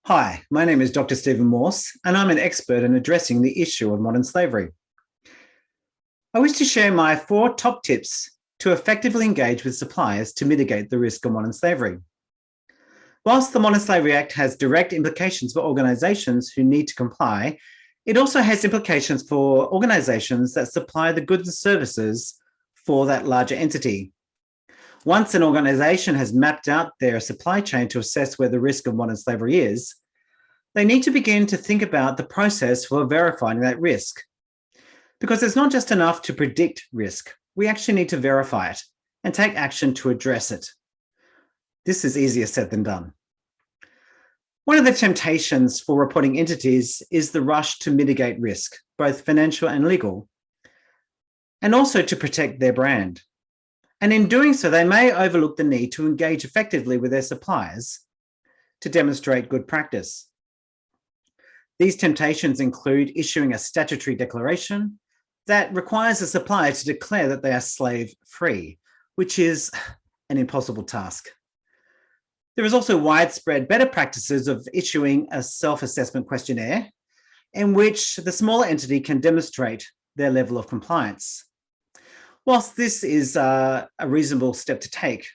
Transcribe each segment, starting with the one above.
Hi, my name is Dr. Stephen Morse, and I'm an expert in addressing the issue of modern slavery. I wish to share my 4 top tips to effectively engage with suppliers to mitigate the risk of modern slavery. Whilst the Modern Slavery Act has direct implications for organisations who need to comply, it also has implications for organisations that supply the goods and services for that larger entity. Once an organisation has mapped out their supply chain to assess where the risk of modern slavery is, they need to begin to think about the process for verifying that risk. Because it's not just enough to predict risk, we actually need to verify it and take action to address it. This is easier said than done. One of the temptations for reporting entities is the rush to mitigate risk, both financial and legal, and also to protect their brand. And in doing so, they may overlook the need to engage effectively with their suppliers to demonstrate good practice. These temptations include issuing a statutory declaration that requires a supplier to declare that they are slave-free, which is an impossible task. There is also widespread better practices of issuing a self-assessment questionnaire in which the smaller entity can demonstrate their level of compliance. Whilst this is a reasonable step to take,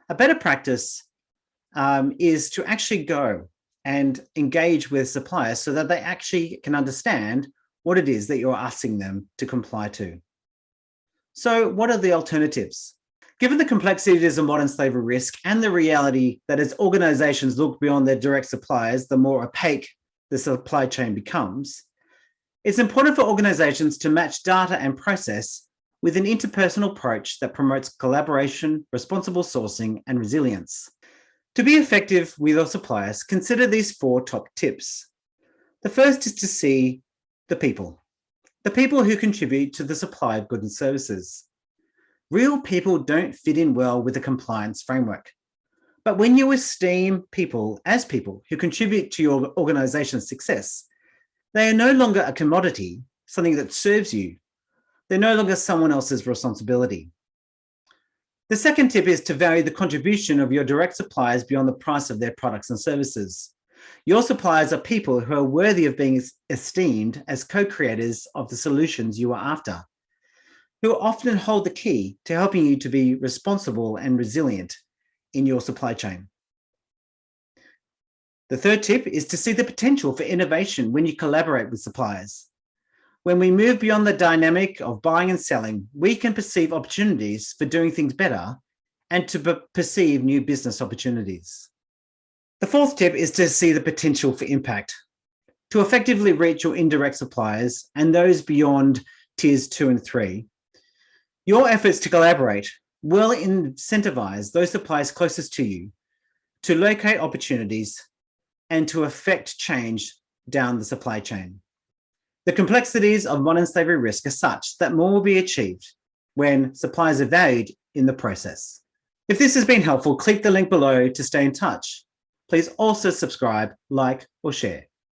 a better practice is to actually go and engage with suppliers so that they actually can understand what it is that you're asking them to comply to. So what are the alternatives? Given the complexities of modern slavery risk and the reality that as organizations look beyond their direct suppliers, the more opaque the supply chain becomes, it's important for organizations to match data and process with an interpersonal approach that promotes collaboration, responsible sourcing, and resilience. To be effective with your suppliers, consider these 4 top tips. The first is to see the people who contribute to the supply of goods and services. Real people don't fit in well with a compliance framework. But when you esteem people as people who contribute to your organization's success, they are no longer a commodity, something that serves you. They're no longer someone else's responsibility. The second tip is to value the contribution of your direct suppliers beyond the price of their products and services. Your suppliers are people who are worthy of being esteemed as co-creators of the solutions you are after, who often hold the key to helping you to be responsible and resilient in your supply chain. The third tip is to see the potential for innovation when you collaborate with suppliers. When we move beyond the dynamic of buying and selling, we can perceive opportunities for doing things better and to perceive new business opportunities. The fourth tip is to see the potential for impact. To effectively reach your indirect suppliers and those beyond tiers 2 and 3, your efforts to collaborate will incentivize those suppliers closest to you to locate opportunities and to affect change down the supply chain. The complexities of modern slavery risk are such that more will be achieved when suppliers are valued in the process. If this has been helpful, click the link below to stay in touch. Please also subscribe, like, or share.